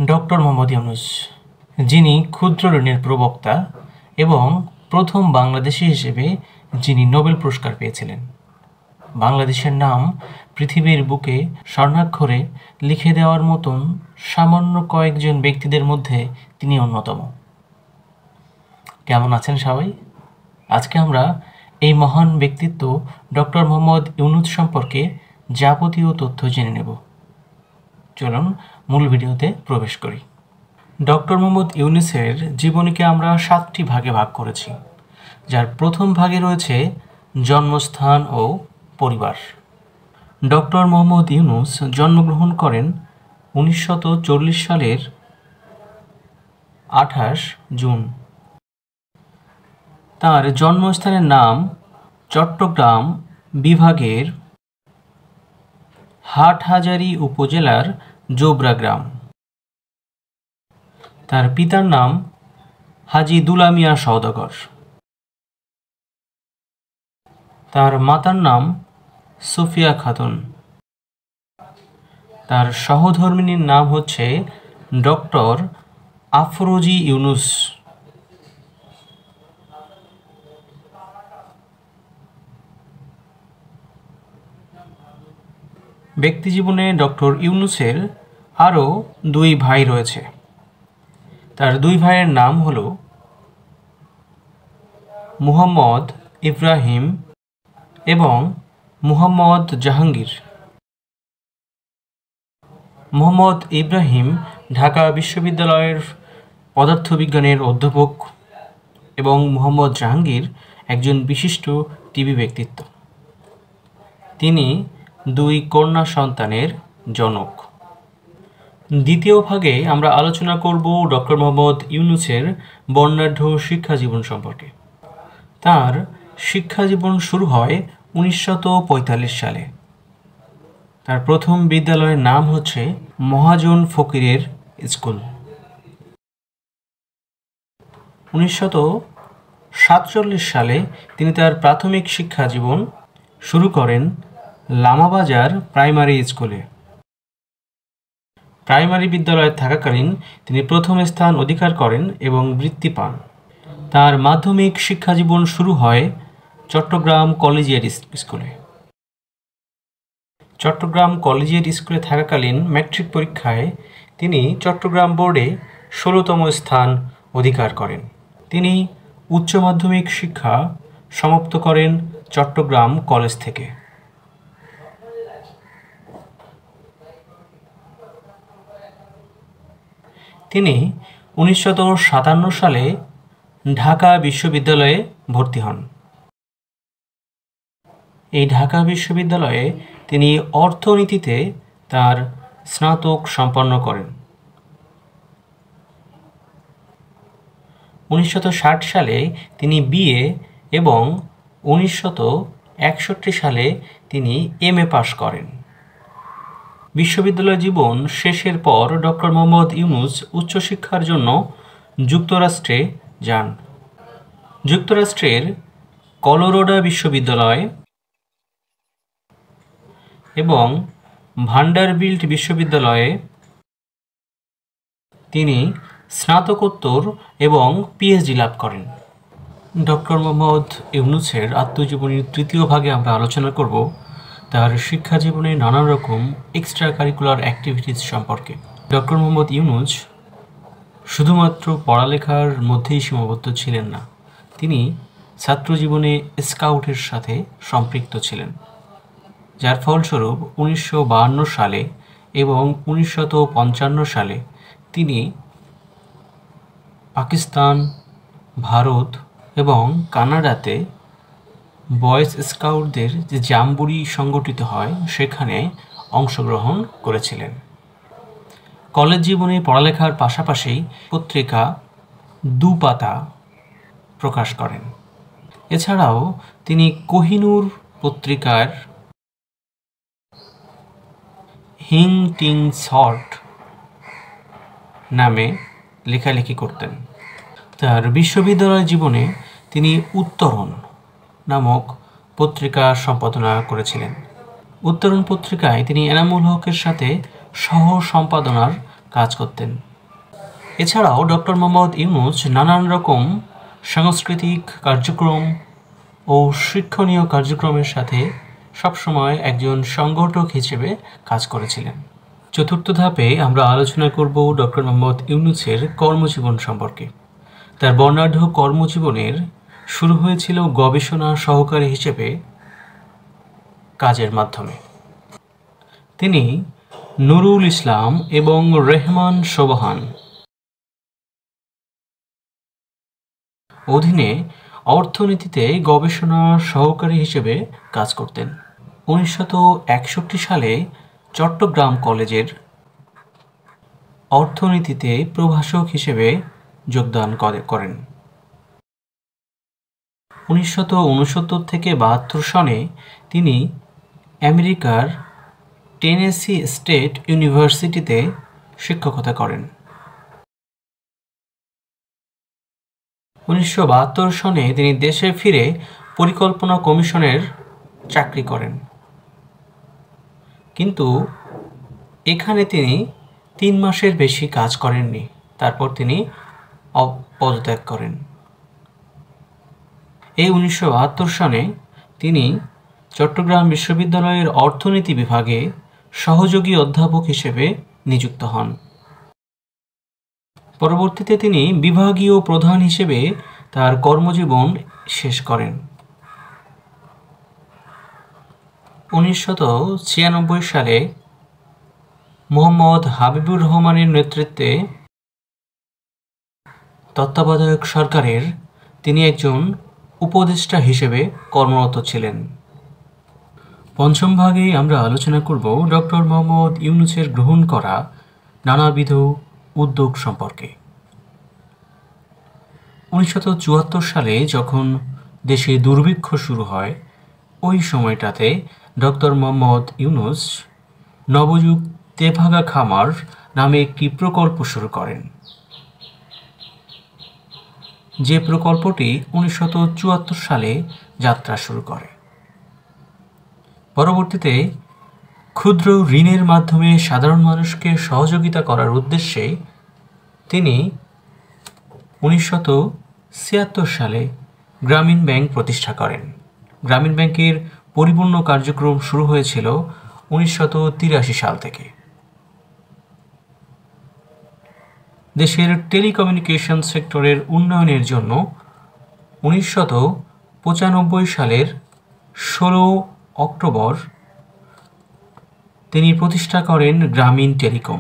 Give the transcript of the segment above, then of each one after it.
Doctor Mohammad Yunus, যিনি ক্ষুদ্র ঋণের প্রবক্তা এবং প্রথম বাংলাদেশি হিসেবে যিনি নোবেল পুরস্কার পেয়েছিলেন। বাংলাদেশের নাম পৃথিবীর বুকে স্বর্ণাক্ষরে লিখে দেওয়ার মতন সামান্য কয়েকজন ব্যক্তিদের মধ্যে তিনি অন্যতম। কেমন আছেন সবাই? আজকে আমরা এই মহান ব্যক্তিত্ব ডক্টর মোহাম্মদ ইউনূস সম্পর্কে যাবতীয় তথ্য জেনে নেব। চলুন মূল ভিডিওতে প্রবেশ করি। ডক্টর মোহাম্মদ ইউনূসের জীবনীকে আমরা 7টি ভাগে ভাগ করেছি, যার প্রথম ভাগে রয়েছে জন্মস্থান ও পরিবার। ডক্টর মোহাম্মদ ইউনূস জন্মগ্রহণ করেন 1940 সালের 28 জুন। তার জন্মস্থানের নাম চট্টগ্রাম বিভাগের হাটহাজারী উপজেলার জোবরা গ্রাম। তার পিতার নাম হাজী দুলা মিয়া সওদাগর। তার মাতার নাম সুফিয়া খাতুন। তার সহধর্মিণীর নাম হচ্ছে ডক্টর আফরোজি ইউনূস। ব্যক্তিজীবনে ডক্টর ইউনূসের আরও 2 ভাই রয়েছে। তার 2 ভাইয়ের নাম হল মুহাম্মদ ইব্রাহিম এবং মুহাম্মদ জাহাঙ্গীর। মুহাম্মদ ইব্রাহিম ঢাকা বিশ্ববিদ্যালয়ের পদার্থবিজ্ঞানের অধ্যাপক এবং মুহাম্মদ জাহাঙ্গীর একজন বিশিষ্ট টিভি ব্যক্তিত্ব। তিনি 2 কন্যা সন্তানের জনক। দ্বিতীয় ভাগে আমরা আলোচনা করব ডক্টর মোহাম্মদ ইউনূসের বর্ণাঢ্য শিক্ষাজীবন সম্পর্কে। তার শিক্ষাজীবন শুরু হয় 1945 সালে। তার প্রথম বিদ্যালয়ের নাম হচ্ছে মহাজন ফকিরের স্কুল। 1947 সালে তিনি তার প্রাথমিক শিক্ষাজীবন শুরু করেন লামাবাজার প্রাইমারি স্কুলে। প্রাইমারি বিদ্যালয়ে থাকাকালীন তিনি প্রথম স্থান অধিকার করেন এবং বৃত্তি পান। তার মাধ্যমিক শিক্ষাজীবন শুরু হয় চট্টগ্রাম কলেজিয়েট স্কুলে। চট্টগ্রাম কলেজিয়েট স্কুলে থাকাকালীন ম্যাট্রিক পরীক্ষায় তিনি চট্টগ্রাম বোর্ডে 16তম স্থান অধিকার করেন। তিনি উচ্চ মাধ্যমিক শিক্ষা সমাপ্ত করেন চট্টগ্রাম কলেজ থেকে। তিনি 1957 সালে ঢাকা বিশ্ববিদ্যালয়ে ভর্তি হন। এই ঢাকা বিশ্ববিদ্যালয়ে তিনি অর্থনীতিতে তার স্নাতক সম্পন্ন করেন। 1960 সালে তিনি বিএ এবং 1961 সালে তিনি এমএ পাশ করেন। বিশ্ববিদ্যালয় জীবন শেষের পর ডক্টর মোহাম্মদ ইউনূস উচ্চশিক্ষার জন্য যুক্তরাষ্ট্রে যান। যুক্তরাষ্ট্রের কলোরাডো বিশ্ববিদ্যালয় এবং ভান্ডারবিল্ট বিশ্ববিদ্যালয়ে তিনি স্নাতকোত্তর এবং পিএইচডি লাভ করেন। ডক্টর মোহাম্মদ ইউনূসের আত্মজীবনীর 3য় ভাগে আমরা আলোচনা করব তার শিক্ষাজীবনে নানান রকম এক্সট্রা কারিকুলার অ্যাক্টিভিটিস সম্পর্কে। ডক্টর মোহাম্মদ ইউনূস শুধুমাত্র পড়ালেখার মধ্যেই সীমাবদ্ধ ছিলেন না, তিনি ছাত্রজীবনে স্কাউটের সাথে সম্পৃক্ত ছিলেন, যার ফলস্বরূপ 1952 সালে এবং 1955 সালে তিনি পাকিস্তান, ভারত এবং কানাডাতে বয়েজ স্কাউটদের যে জাম্বুরি সংগঠিত হয় সেখানে অংশগ্রহণ করেছিলেন। কলেজ জীবনে পড়ালেখার পাশাপাশি পত্রিকা 2 পাতা প্রকাশ করেন। এছাড়াও তিনি কোহিনূর পত্রিকার হিং টিং শর্ট নামে লেখালেখি করতেন। তার বিশ্ববিদ্যালয় জীবনে তিনি উত্তরণ নামক পত্রিকা সম্পাদনা করেছিলেন। উত্তরণ পত্রিকায় তিনি এনামুল হকের সাথে সহ সম্পাদনার কাজ করতেন। এছাড়াও ডক্টর মোহাম্মদ ইউনূস নানান রকম সাংস্কৃতিক কার্যক্রম ও শিক্ষণীয় কার্যক্রমের সাথে সবসময় একজন সংগঠক হিসেবে কাজ করেছিলেন। চতুর্থ ধাপে আমরা আলোচনা করব ডক্টর মোহাম্মদ ইউনূসের কর্মজীবন সম্পর্কে। তার বর্ণাঢ্য কর্মজীবনের শুরু হয়েছিল গবেষণা সহকারী হিসেবে কাজের মাধ্যমে। তিনি নুরুল ইসলাম এবং রেহমান সোবহান অধীনে অর্থনীতিতে গবেষণা সহকারী হিসেবে কাজ করতেন। 1961 সালে চট্টগ্রাম কলেজের অর্থনীতিতে প্রভাষক হিসেবে যোগদান করেন। 1969 থেকে 72 সনে তিনি আমেরিকার টেনেসি স্টেট ইউনিভার্সিটিতে শিক্ষকতা করেন। 1972 সনে তিনি দেশে ফিরে পরিকল্পনা কমিশনের চাকরি করেন, কিন্তু এখানে তিনি 3 মাসের বেশি কাজ করেননি। তারপর তিনি পদত্যাগ করেন। এই 1972 সনে তিনি চট্টগ্রাম বিশ্ববিদ্যালয়ের অর্থনীতি বিভাগে সহযোগী অধ্যাপক হিসেবে নিযুক্ত হন। পরবর্তীতে তিনি বিভাগীয় প্রধান হিসেবে তার কর্মজীবন শেষ করেন। 1996 সালে মোহাম্মদ হাবিবুর রহমানের নেতৃত্বে তত্ত্বাবধায়ক সরকারের তিনি একজন উপদেষ্টা হিসেবে কর্মরত ছিলেন। পঞ্চম ভাগে আমরা আলোচনা করব ডক্টর মোহাম্মদ ইউনূসের গ্রহণ করা নানাবিধ উদ্যোগ সম্পর্কে। 1974 সালে যখন দেশে দুর্ভিক্ষ শুরু হয়, ওই সময়টাতে ডক্টর মোহাম্মদ ইউনূস নবযুগ তেভাগা খামার নামে একটি প্রকল্প শুরু করেন, যে প্রকল্পটি 1974 সালে যাত্রা শুরু করে। পরবর্তীতে ক্ষুদ্র ঋণের মাধ্যমে সাধারণ মানুষকে সহযোগিতা করার উদ্দেশ্যে তিনি 1976 সালে গ্রামীণ ব্যাংক প্রতিষ্ঠা করেন। গ্রামীণ ব্যাংকের পরিপূর্ণ কার্যক্রম শুরু হয়েছিল 1983 সাল থেকে। দেশের টেলিকমিউনিকেশন সেক্টরের উন্নয়নের জন্য 1995 সালের 16 অক্টোবর তিনি প্রতিষ্ঠা করেন গ্রামীণ টেলিকম।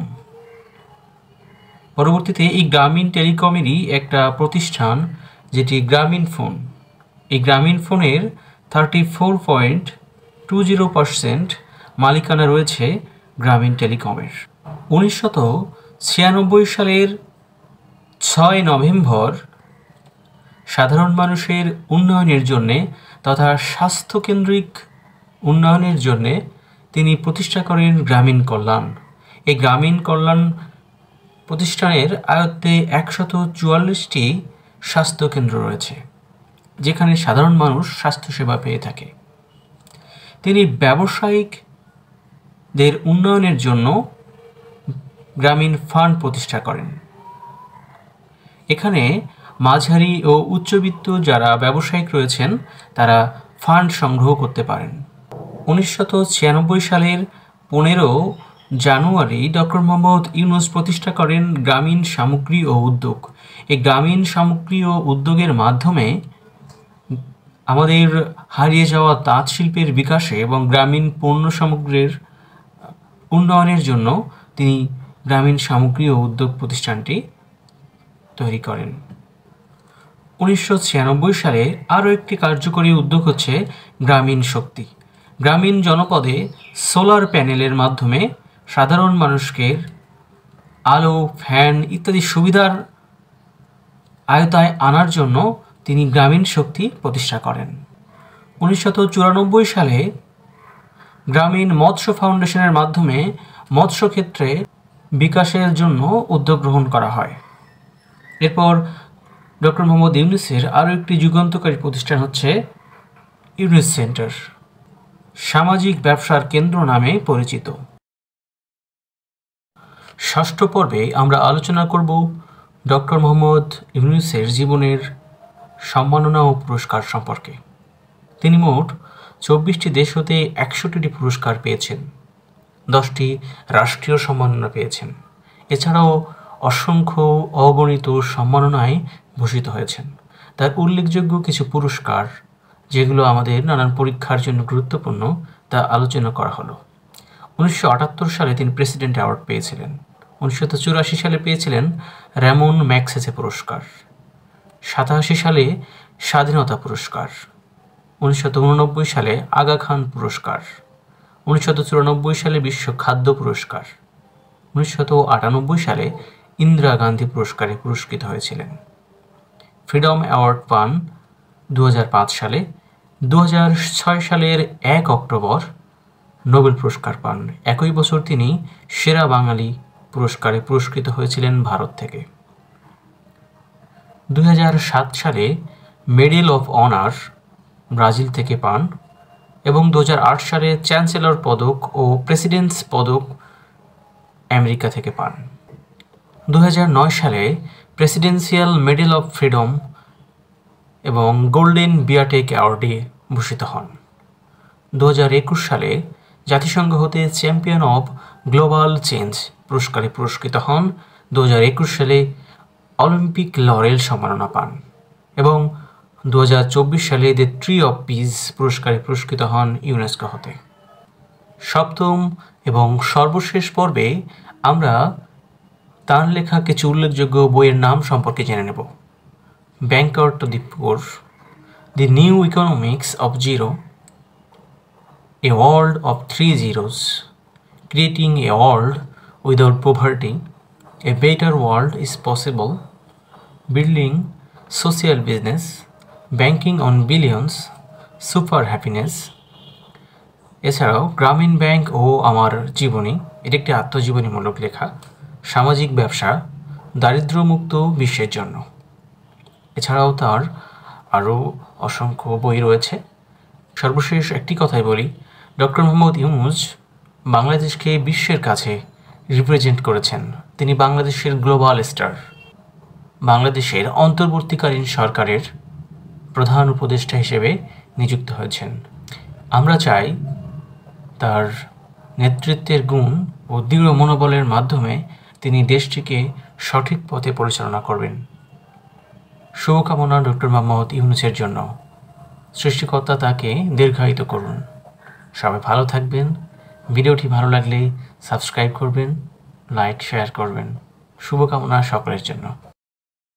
পরবর্তীতে এই গ্রামীণ টেলিকমেরই একটা প্রতিষ্ঠান যেটি গ্রামীণ ফোন, এই গ্রামীণ ফোনের 34.20% মালিকানা রয়েছে গ্রামীণ টেলিকমের। 1996 সালের 6 নভেম্বর সাধারণ মানুষের উন্নয়নের জন্যে তথা স্বাস্থ্যকেন্দ্রিক উন্নয়নের জন্যে তিনি প্রতিষ্ঠা করেন গ্রামীণ কল্যাণ। এই গ্রামীণ কল্যাণ প্রতিষ্ঠানের আয়ত্তে 144টি স্বাস্থ্যকেন্দ্র রয়েছে, যেখানে সাধারণ মানুষ স্বাস্থ্যসেবা পেয়ে থাকে। তিনি ব্যবসায়িকদের উন্নয়নের জন্য গ্রামীণ ফান্ড প্রতিষ্ঠা করেন। এখানে মাঝারি ও উচ্চবিত্ত যারা ব্যবসায়িক রয়েছেন তারা ফান্ড সংগ্রহ করতে পারেন। 1996 সালের 15 জানুয়ারি ডক্টর মোহাম্মদ ইউনূস প্রতিষ্ঠা করেন গ্রামীণ সামগ্রী ও উদ্যোগ। এই গ্রামীণ সামগ্রী ও উদ্যোগের মাধ্যমে আমাদের হারিয়ে যাওয়া তাঁত শিল্পের বিকাশে এবং গ্রামীণ পণ্য সামগ্রীর উন্নয়নের জন্য তিনি গ্রামীণ সামগ্রী ও উদ্যোগ প্রতিষ্ঠানটি তৈরি করেন। 1996 সালে আরও একটি কার্যকরী উদ্যোগ হচ্ছে গ্রামীণ শক্তি। গ্রামীণ জনপদে সোলার প্যানেলের মাধ্যমে সাধারণ মানুষকে আলো, ফ্যান ইত্যাদি সুবিধার আয়তায় আনার জন্য তিনি গ্রামীণ শক্তি প্রতিষ্ঠা করেন। 1994 সালে গ্রামীণ মৎস্য ফাউন্ডেশনের মাধ্যমে মৎস্য ক্ষেত্রে বিকাশের জন্য উদ্যোগ গ্রহণ করা হয়। এরপর ডক্টর মোহাম্মদ ইউনূসের আরও একটি যুগান্তকারী প্রতিষ্ঠান হচ্ছে ইউনূস সেন্টার, সামাজিক ব্যবসার কেন্দ্র নামে পরিচিত। ষষ্ঠ পর্বে আমরা আলোচনা করব ডক্টর মোহাম্মদ ইউনূসের জীবনের সম্মাননা ও পুরস্কার সম্পর্কে। তিনি মোট 24টি দেশ হতে 61টি পুরস্কার পেয়েছেন, 10টি রাষ্ট্রীয় সম্মাননা পেয়েছেন। এছাড়াও অসংখ্য অগণিত সম্মাননায় ভূষিত হয়েছেন। তার উল্লেখযোগ্য কিছু পুরস্কার, যেগুলো আমাদের নানান পরীক্ষার জন্য গুরুত্বপূর্ণ, তা আলোচনা করা হলো। 1978 সালে তিনি প্রেসিডেন্ট অ্যাওয়ার্ড পেয়েছিলেন। 1984 সালে পেয়েছিলেন র্যামন ম্যাগসেসে পুরস্কার। 87 সালে স্বাধীনতা পুরস্কার। 1989 সালে আগা খান পুরস্কার। 1994 সালে বিশ্ব খাদ্য পুরস্কার। 1998 সালে ইন্দিরা গান্ধী পুরস্কারে পুরস্কৃত হয়েছিলেন। ফ্রিডম অ্যাওয়ার্ড পান 2005 সালে। 2006 সালের 1 অক্টোবর নোবেল পুরস্কার পান। একই বছর তিনি সেরা বাঙালি পুরস্কারে পুরস্কৃত হয়েছিলেন ভারত থেকে। 2007 সালে মেডেল অফ অনার ব্রাজিল থেকে পান এবং 2008 সালে চ্যান্সেলর পদক ও প্রেসিডেন্টস পদক আমেরিকা থেকে পান। 2009 সালে প্রেসিডেন্সিয়াল মেডেল অফ ফ্রিডম এবং গোল্ডেন বিয়াটেক অ্যাওয়ার্ডে ভূষিত হন। 2021 সালে জাতিসংঘ হতে চ্যাম্পিয়ন অব গ্লোবাল চেঞ্জ পুরস্কারে পুরস্কৃত হন। 2021 সালে অলিম্পিক লরেল সম্মাননা পান এবং 2024 সালে দ্য ট্রি অফ পিস পুরস্কারে পুরস্কৃত হন ইউনেস্কো হতে। সপ্তম এবং সর্বশেষ পর্বে আমরা তাঁর লেখা কিছু উল্লেখযোগ্য বইয়ের নাম সম্পর্কে জেনে নেব। Banker to the poor, the new economics of zero, a world of 3 zeros, creating a world without poverty, a better world is possible, building social business, banking on billions, super happiness. এছাড়াও গ্রামীণ bank ও আমার জীবনী, এটি একটি আত্মজীবনীমূলক লেখা। সামাজিক ব্যবসা, দারিদ্র্যমুক্ত বিশ্বের জন্য। এছাড়াও তার আরও অসংখ্য বই রয়েছে। সর্বশেষ একটি কথাই বলি, ডক্টর মোহাম্মদ ইউনূস বাংলাদেশকে বিশ্বের কাছে রিপ্রেজেন্ট করেছেন। তিনি বাংলাদেশের গ্লোবাল স্টার। বাংলাদেশের অন্তর্বর্তীকালীন সরকারের প্রধান উপদেষ্টা হিসেবে নিযুক্ত হয়েছেন। আমরা চাই তার নেতৃত্বের গুণ ও দৃঢ় মনোবলের মাধ্যমে তিনি দেশটিকে সঠিক পথে পরিচালনা করবেন। শুভকামনা ডক্টর মোহাম্মদ ইউনূসের জন্য। সৃষ্টিকর্তা তাকে দীর্ঘায়িত করুন। সবাই ভালো থাকবেন। ভিডিওটি ভালো লাগলে সাবস্ক্রাইব করবেন, লাইক শেয়ার করবেন। শুভকামনা সকলের জন্য।